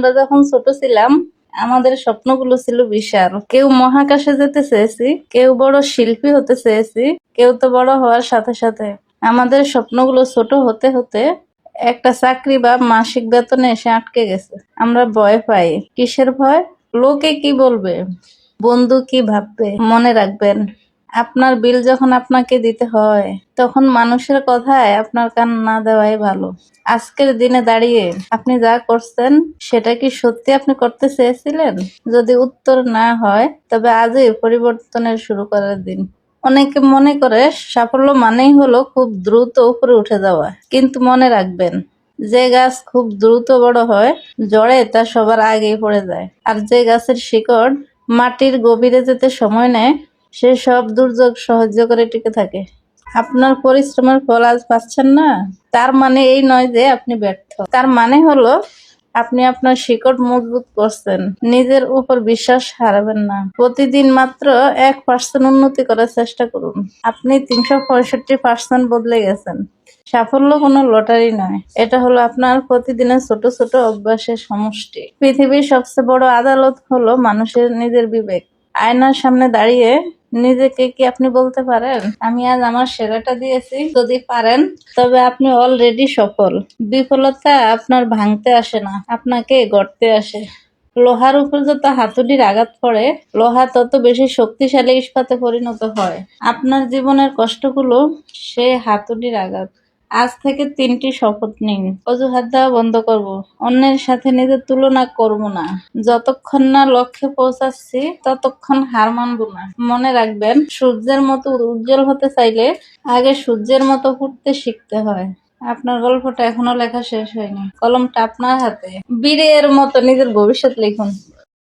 আমরা যখন ছোট ছিলাম আমাদের স্বপ্নগুলো ছিল বিশাল। কেউ মহাকাশে যেতে চেয়েছি, কেউ বড় শিল্পী হতে চেয়েছি, কেউ তো বড় হওয়ার সাথে সাথে আমাদের স্বপ্নগুলো ছোট হতে হতে একটা চাকরি বা মাসিক বেতনে এসে আটকে গেছে। আমরা ভয় পাই। কিসের ভয়? লোকে কি বলবে, বন্ধু কি ভাববে। মনে রাখবেন, আপনার বিল যখন আপনাকে দিতে হয় তখন মানুষের কথায় আপনার কান না দেওয়াই ভালো। আজকের দিনে দাঁড়িয়ে আপনি যা করছেন সেটা কি সত্যি আপনি করতে চেয়েছিলেন? যদি উত্তর না হয় তবে আজই পরিবর্তনের শুরু করার দিন। অনেকে মনে করে সাফল্য মানেই হলো খুব দ্রুত উপরে উঠে যাওয়া, কিন্তু মনে রাখবেন, যে গাছ খুব দ্রুত বড় হয় জড়ে তা সবার আগেই পড়ে যায়, আর যে গাছের শিকড় মাটির গভীরে যেতে সময় নেয় সে সব দুর্যোগ সহ্য করে টিকে থাকে। আপনার পরিশ্রমের ফল আজ পাচ্ছেন না, তার মানে এই নয় যে আপনি ব্যর্থ। তার মানে হলো আপনি আপনার শিকড় মজবুত করছেন। নিজের উপর বিশ্বাস হারাবেন না। প্রতিদিন মাত্র 1% উন্নতি করার চেষ্টা করুন। আপনি 365% বদলে গেছেন। সাফল্য কোনো লটারি নয়, এটা হলো আপনার প্রতিদিনের ছোট ছোট অভ্যাসের সমষ্টি। পৃথিবীর সবচেয়ে বড় আদালত হলো মানুষের নিজের বিবেক। আয়নার সামনে দাঁড়িয়ে নিজেকে কি আপনি বলতে পারেন, আমি আজ আমার সেরাটা দিয়েছি? যদি পারেন তবে আপনি অলরেডি সফল। বিফলতা আপনার ভাঙতে আসে না, আপনাকে গড়তে আসে। লোহার উপর যত হাতুড়ির আঘাত পড়ে, লোহা তত বেশি শক্তিশালী ইস্পাতে পরিণত হয়। আপনার জীবনের কষ্টগুলো সেই হাতুড়ির আঘাত। আজ থেকে 3টি শপথ নিন। অজুহাত দেওয়া বন্ধ করব, অন্যের সাথে নিজের তুলনা করব না, যতক্ষণ না লক্ষ্যে পৌঁছাচ্ছি ততক্ষণ হার মানব না। মনে রাখবেন, সূর্যের মতো উজ্জ্বল হতে চাইলে আগে সূর্যের মতো ফুটতে শিখতে হয়। আপনার গল্পটা এখনো লেখা শেষ হয়নি, কলমটা আপনার হাতে। বীরের মতো নিজের ভবিষ্যৎ লিখুন।